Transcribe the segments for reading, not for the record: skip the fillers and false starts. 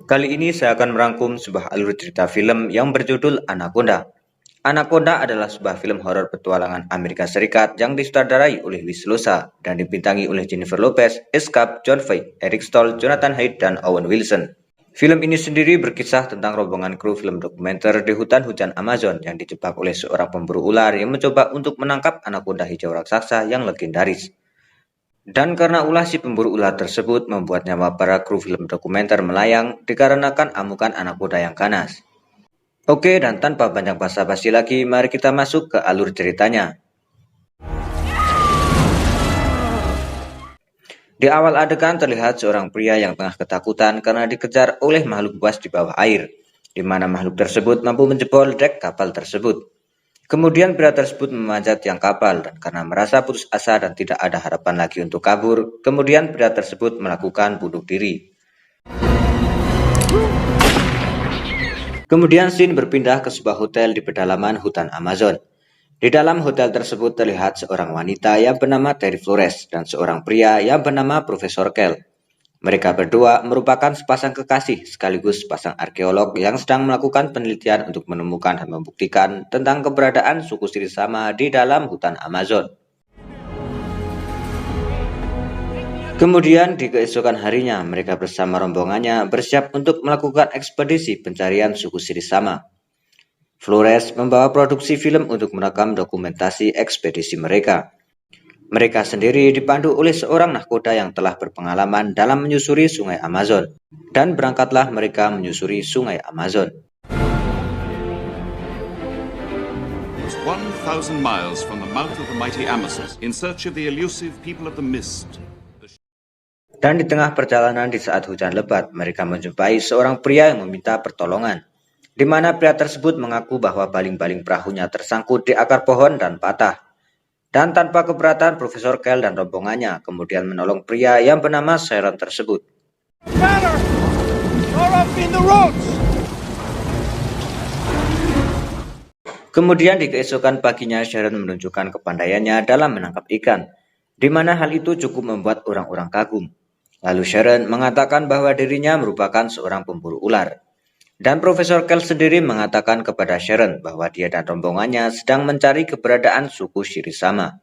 Kali ini saya akan merangkum sebuah alur cerita film yang berjudul Anaconda. Anaconda adalah sebuah film horor petualangan Amerika Serikat yang disutradarai oleh Luis Loza dan dibintangi oleh Jennifer Lopez, Escap, John Voight, Eric Stoltz, Jonathan Haidt, dan Owen Wilson. Film ini sendiri berkisah tentang rombongan kru film dokumenter di hutan hujan Amazon yang dijebak oleh seorang pemburu ular yang mencoba untuk menangkap anaconda hijau raksasa yang legendaris. Dan karena ulah si pemburu ular tersebut membuat nyawa para kru film dokumenter melayang dikarenakan amukan anaconda yang ganas. Oke, dan tanpa banyak basa-basi lagi, mari kita masuk ke alur ceritanya. Di awal adegan terlihat seorang pria yang tengah ketakutan karena dikejar oleh makhluk buas di bawah air, di mana makhluk tersebut mampu menjebol dek kapal tersebut. Kemudian pria tersebut memanjat tiang kapal dan karena merasa putus asa dan tidak ada harapan lagi untuk kabur, kemudian pria tersebut melakukan bunuh diri. Kemudian scene berpindah ke sebuah hotel di pedalaman hutan Amazon. Di dalam hotel tersebut terlihat seorang wanita yang bernama Terry Flores dan seorang pria yang bernama Profesor Kell. Mereka berdua merupakan sepasang kekasih sekaligus sepasang arkeolog yang sedang melakukan penelitian untuk menemukan dan membuktikan tentang keberadaan suku Sirisama di dalam hutan Amazon. Kemudian di keesokan harinya mereka bersama rombongannya bersiap untuk melakukan ekspedisi pencarian suku Sirisama. Flores membawa produksi film untuk merekam dokumentasi ekspedisi mereka. Mereka sendiri dipandu oleh seorang nahkoda yang telah berpengalaman dalam menyusuri sungai Amazon. Dan berangkatlah mereka menyusuri sungai Amazon. 1,000 miles from the mouth of the mighty Amazon in search of the elusive people of the mist. Dan di tengah perjalanan di saat hujan lebat, mereka menjumpai seorang pria yang meminta pertolongan, di mana pria tersebut mengaku bahwa baling-baling perahunya tersangkut di akar pohon dan patah. Dan tanpa keberatan, Profesor Kell dan rombongannya kemudian menolong pria yang bernama Sharon tersebut. Kemudian di keesokan paginya, Sharon menunjukkan kepandaiannya dalam menangkap ikan, di mana hal itu cukup membuat orang-orang kagum. Lalu Sharon mengatakan bahwa dirinya merupakan seorang pemburu ular. Dan Profesor Kell sendiri mengatakan kepada Sharon bahwa dia dan rombongannya sedang mencari keberadaan suku Sirisama.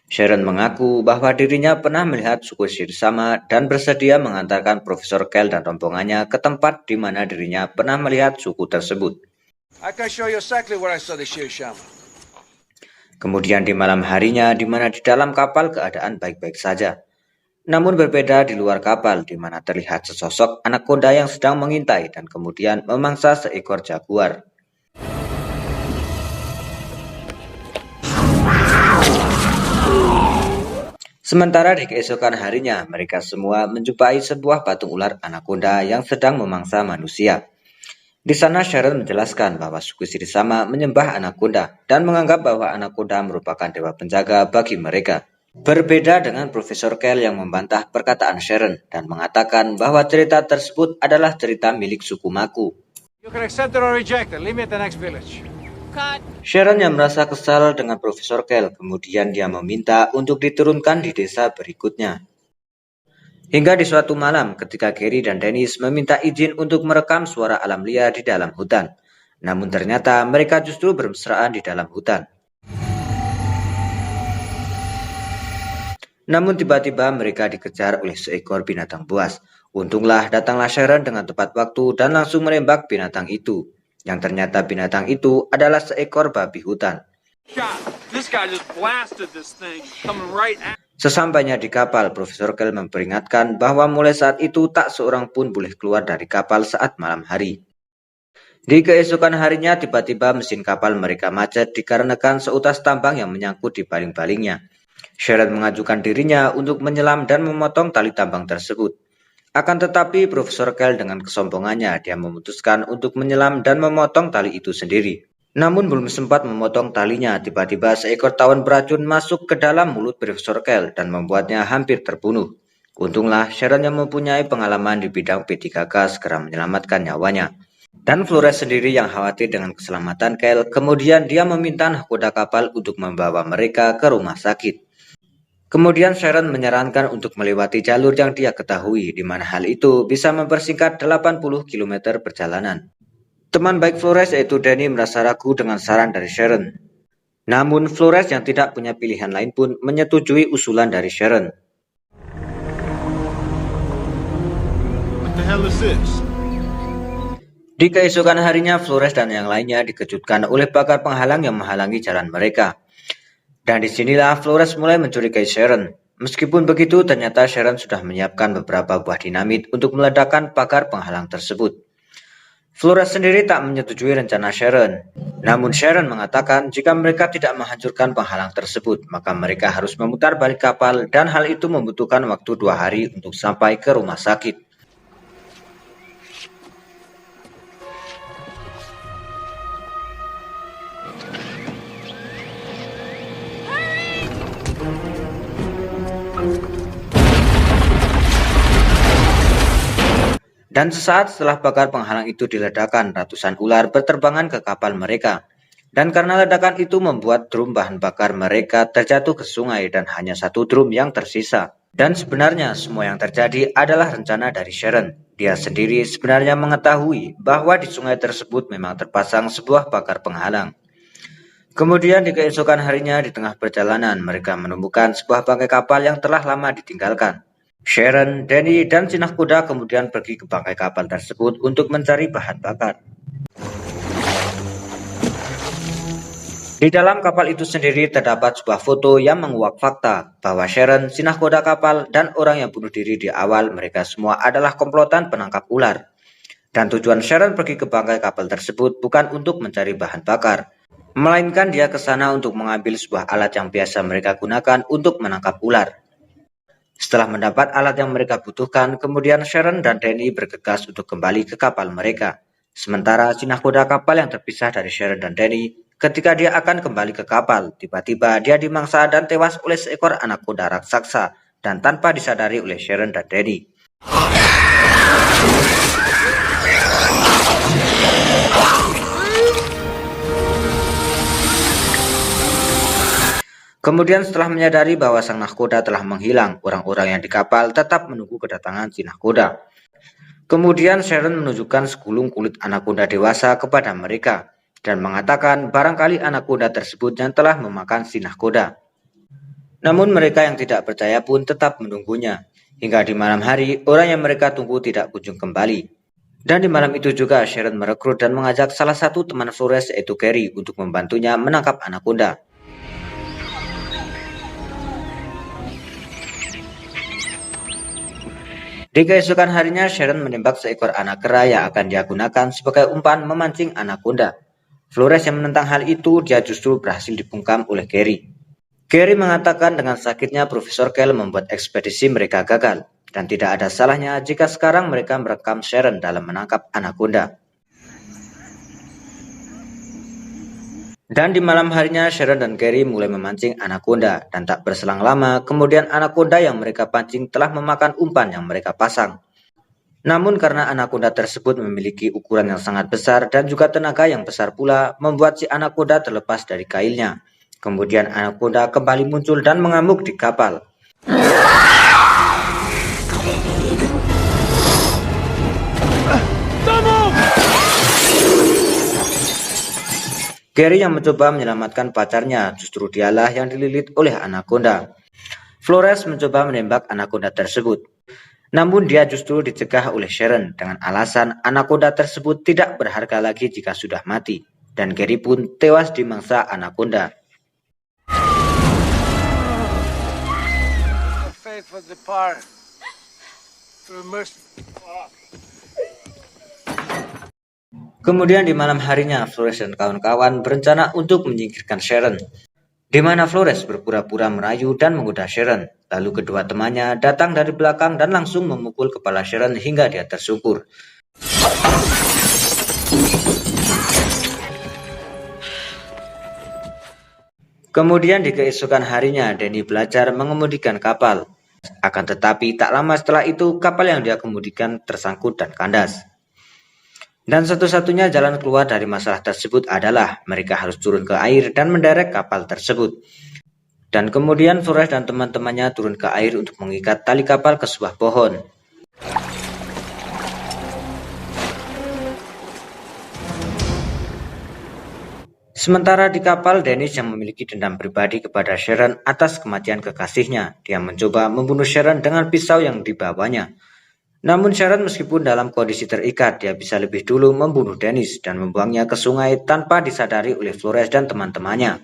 Sharon mengaku bahwa dirinya pernah melihat suku Sirisama dan bersedia mengantarkan Profesor Kell dan rombongannya ke tempat di mana dirinya pernah melihat suku tersebut. Kemudian di malam harinya, di mana di dalam kapal keadaan baik-baik saja. Namun berbeda di luar kapal, di mana terlihat sesosok anaconda yang sedang mengintai dan kemudian memangsa seekor jaguar. Sementara di keesokan harinya, mereka semua menjumpai sebuah patung ular anaconda yang sedang memangsa manusia. Di sana Sharon menjelaskan bahwa suku Sirisama menyembah anaconda dan menganggap bahwa anaconda merupakan dewa penjaga bagi mereka. Berbeda dengan Profesor Kell yang membantah perkataan Sharon dan mengatakan bahwa cerita tersebut adalah cerita milik suku Maku. Sharon yang merasa kesal dengan Profesor Kell, kemudian dia meminta untuk diturunkan di desa berikutnya. Hingga di suatu malam ketika Gary dan Dennis meminta izin untuk merekam suara alam liar di dalam hutan. Namun ternyata mereka justru bermesraan di dalam hutan. Namun tiba-tiba mereka dikejar oleh seekor binatang buas. Untunglah datanglah Sharon dengan tepat waktu dan langsung menembak binatang itu. Yang ternyata binatang itu adalah seekor babi hutan. Sesampainya di kapal, Profesor Kell memperingatkan bahwa mulai saat itu tak seorang pun boleh keluar dari kapal saat malam hari. Di keesokan harinya tiba-tiba mesin kapal mereka macet dikarenakan seutas tambang yang menyangkut di baling-balingnya. Sharon mengajukan dirinya untuk menyelam dan memotong tali tambang tersebut. Akan tetapi Profesor Kell dengan kesombongannya dia memutuskan untuk menyelam dan memotong tali itu sendiri. Namun belum sempat memotong talinya, tiba-tiba seekor tawon beracun masuk ke dalam mulut Profesor Kell dan membuatnya hampir terbunuh. Untunglah Sharon yang mempunyai pengalaman di bidang P3K segera menyelamatkan nyawanya. Dan Flores sendiri yang khawatir dengan keselamatan Kell, kemudian dia meminta nahkoda kapal untuk membawa mereka ke rumah sakit. Kemudian Sharon menyarankan untuk melewati jalur yang dia ketahui, di mana hal itu bisa mempersingkat 80 km perjalanan. Teman baik Flores yaitu Danny merasa ragu dengan saran dari Sharon. Namun Flores yang tidak punya pilihan lain pun menyetujui usulan dari Sharon. What the hell is this? Di keesokan harinya, Flores dan yang lainnya dikejutkan oleh pagar penghalang yang menghalangi jalan mereka. Dan disinilah Flores mulai mencurigai Sharon. Meskipun begitu, ternyata Sharon sudah menyiapkan beberapa buah dinamit untuk meledakkan pagar penghalang tersebut. Flores sendiri tak menyetujui rencana Sharon. Namun Sharon mengatakan jika mereka tidak menghancurkan penghalang tersebut, maka mereka harus memutar balik kapal dan hal itu membutuhkan waktu 2 hari untuk sampai ke rumah sakit. Dan sesaat setelah pagar penghalang itu diledakkan, ratusan ular berterbangan ke kapal mereka. Dan karena ledakan itu membuat drum bahan bakar mereka terjatuh ke sungai dan hanya satu drum yang tersisa. Dan sebenarnya semua yang terjadi adalah rencana dari Sharon. Dia sendiri sebenarnya mengetahui bahwa di sungai tersebut memang terpasang sebuah pagar penghalang. Kemudian di keesokan harinya di tengah perjalanan mereka menemukan sebuah bangkai kapal yang telah lama ditinggalkan. Sharon, Danny, dan si nahkoda kemudian pergi ke bangkai kapal tersebut untuk mencari bahan bakar. Di dalam kapal itu sendiri terdapat sebuah foto yang menguak fakta bahwa Sharon, si nahkoda kapal, dan orang yang bunuh diri di awal mereka semua adalah komplotan penangkap ular. Dan tujuan Sharon pergi ke bangkai kapal tersebut bukan untuk mencari bahan bakar, melainkan dia ke sana untuk mengambil sebuah alat yang biasa mereka gunakan untuk menangkap ular. Setelah mendapat alat yang mereka butuhkan, kemudian Sharon dan Danny bergegas untuk kembali ke kapal mereka. Sementara si nahkoda kapal yang terpisah dari Sharon dan Danny, ketika dia akan kembali ke kapal, tiba-tiba dia dimangsa dan tewas oleh seekor anakonda raksasa dan tanpa disadari oleh Sharon dan Danny. Kemudian setelah menyadari bahwa sang nahkoda telah menghilang, orang-orang yang di kapal tetap menunggu kedatangan si nahkoda. Kemudian Sharon menunjukkan segulung kulit anakonda dewasa kepada mereka dan mengatakan barangkali anakonda tersebut yang telah memakan si nahkoda. Namun mereka yang tidak percaya pun tetap menunggunya. Hingga di malam hari, orang yang mereka tunggu tidak kunjung kembali. Dan di malam itu juga Sharon merekrut dan mengajak salah satu teman Flores yaitu Carrie untuk membantunya menangkap anakonda. Di keesokan harinya, Sharon menembak seekor anak kera yang akan dia gunakan sebagai umpan memancing anakonda. Flores yang menentang hal itu, dia justru berhasil dibungkam oleh Carrie. Carrie mengatakan dengan sakitnya Profesor Kell membuat ekspedisi mereka gagal, dan tidak ada salahnya jika sekarang mereka merekam Sharon dalam menangkap anakonda. Dan di malam harinya Sharon dan Carrie mulai memancing anakonda dan tak berselang lama kemudian anakonda yang mereka pancing telah memakan umpan yang mereka pasang. Namun karena anakonda tersebut memiliki ukuran yang sangat besar dan juga tenaga yang besar pula membuat si anakonda terlepas dari kailnya. Kemudian anakonda kembali muncul dan mengamuk di kapal. Carrie yang mencoba menyelamatkan pacarnya, justru dialah yang dililit oleh anakonda. Flores mencoba menembak anakonda tersebut. Namun dia justru dicegah oleh Sharon dengan alasan anakonda tersebut tidak berharga lagi jika sudah mati. Dan Carrie pun tewas dimangsa anakonda. Kemudian di malam harinya, Flores dan kawan-kawan berencana untuk menyingkirkan Sharon. Di mana Flores berpura-pura merayu dan menggoda Sharon. Lalu kedua temannya datang dari belakang dan langsung memukul kepala Sharon hingga dia tersungkur. Kemudian di keesokan harinya, Danny belajar mengemudikan kapal. Akan tetapi tak lama setelah itu, kapal yang dia kemudikan tersangkut dan kandas. Dan satu-satunya jalan keluar dari masalah tersebut adalah mereka harus turun ke air dan menderek kapal tersebut. Dan kemudian Flores dan teman-temannya turun ke air untuk mengikat tali kapal ke sebuah pohon. Sementara di kapal, Dennis yang memiliki dendam pribadi kepada Sharon atas kematian kekasihnya. Dia mencoba membunuh Sharon dengan pisau yang dibawanya. Namun Sharon meskipun dalam kondisi terikat, dia bisa lebih dulu membunuh Dennis dan membuangnya ke sungai tanpa disadari oleh Flores dan teman-temannya.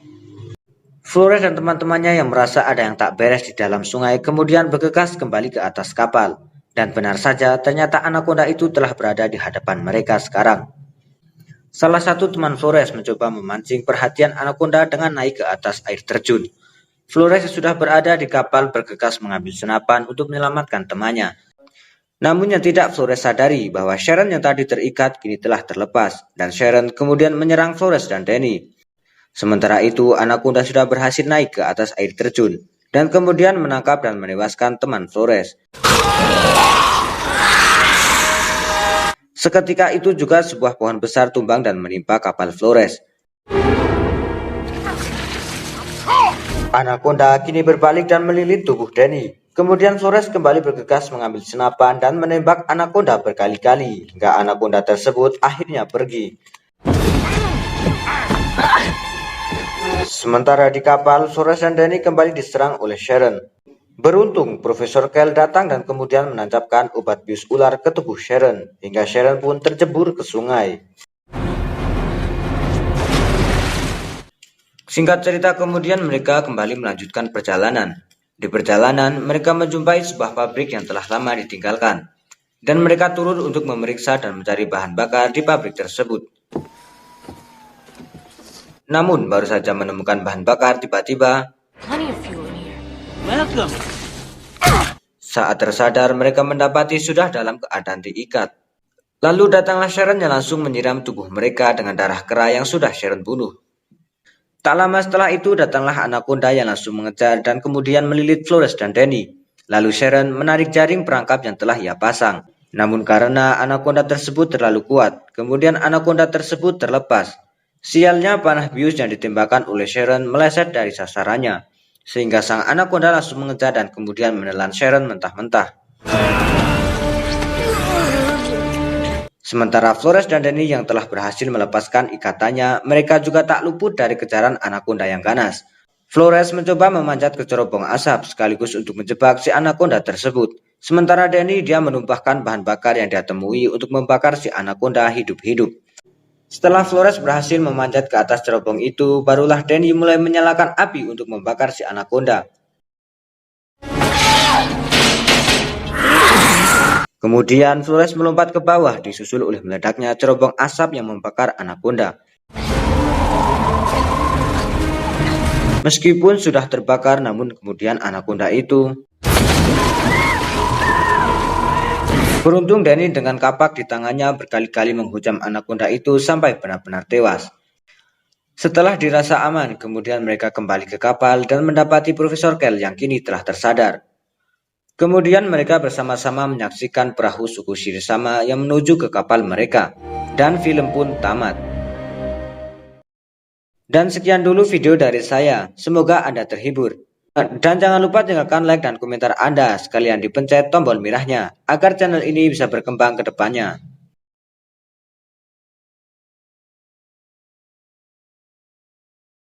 Flores dan teman-temannya yang merasa ada yang tak beres di dalam sungai kemudian bergegas kembali ke atas kapal. Dan benar saja, ternyata anaconda itu telah berada di hadapan mereka sekarang. Salah satu teman Flores mencoba memancing perhatian anaconda dengan naik ke atas air terjun. Flores yang sudah berada di kapal bergegas mengambil senapan untuk menyelamatkan temannya. Namun yang tidak Flores sadari bahwa Sharon yang tadi terikat kini telah terlepas, dan Sharon kemudian menyerang Flores dan Danny. Sementara itu, anaconda sudah berhasil naik ke atas air terjun, dan kemudian menangkap dan menewaskan teman Flores. Seketika itu juga sebuah pohon besar tumbang dan menimpa kapal Flores. Anaconda kini berbalik dan melilit tubuh Danny. Kemudian Flores kembali bergegas mengambil senapan dan menembak anaconda berkali-kali, hingga anaconda tersebut akhirnya pergi. Sementara di kapal, Flores dan Danny kembali diserang oleh Sharon. Beruntung, Profesor Kell datang dan kemudian menancapkan obat bius ular ke tubuh Sharon, hingga Sharon pun terjebur ke sungai. Singkat cerita, kemudian mereka kembali melanjutkan perjalanan. Di perjalanan, mereka menjumpai sebuah pabrik yang telah lama ditinggalkan, dan mereka turun untuk memeriksa dan mencari bahan bakar di pabrik tersebut. Namun, baru saja menemukan bahan bakar, tiba-tiba saat tersadar, mereka mendapati sudah dalam keadaan diikat. Lalu datanglah Sharon yang langsung menyiram tubuh mereka dengan darah kera yang sudah Sharon bunuh. Tak lama setelah itu datanglah anaconda yang langsung mengejar dan kemudian melilit Flores dan Danny. Lalu Sharon menarik jaring perangkap yang telah ia pasang. Namun karena anaconda tersebut terlalu kuat, kemudian anaconda tersebut terlepas. Sialnya panah bius yang ditembakkan oleh Sharon meleset dari sasarannya, sehingga sang anaconda langsung mengejar dan kemudian menelan Sharon mentah-mentah. Sementara Flores dan Danny yang telah berhasil melepaskan ikatannya, mereka juga tak luput dari kejaran anaconda yang ganas. Flores mencoba memanjat ke cerobong asap sekaligus untuk menjebak si anaconda tersebut. Sementara Danny dia menumpahkan bahan bakar yang dia temui untuk membakar si anaconda hidup-hidup. Setelah Flores berhasil memanjat ke atas cerobong itu, barulah Danny mulai menyalakan api untuk membakar si anaconda. Kemudian Flores melompat ke bawah disusul oleh meledaknya cerobong asap yang membakar anaconda. Meskipun sudah terbakar, namun kemudian anaconda itu beruntung Danny dengan kapak di tangannya berkali-kali menghujam anaconda itu sampai benar-benar tewas. Setelah dirasa aman, kemudian mereka kembali ke kapal dan mendapati Profesor Kell yang kini telah tersadar. Kemudian mereka bersama-sama menyaksikan perahu suku Shirisama yang menuju ke kapal mereka, dan film pun tamat. Dan sekian dulu video dari saya, semoga Anda terhibur. Dan jangan lupa tinggalkan like dan komentar Anda, sekalian dipencet tombol merahnya, agar channel ini bisa berkembang ke depannya.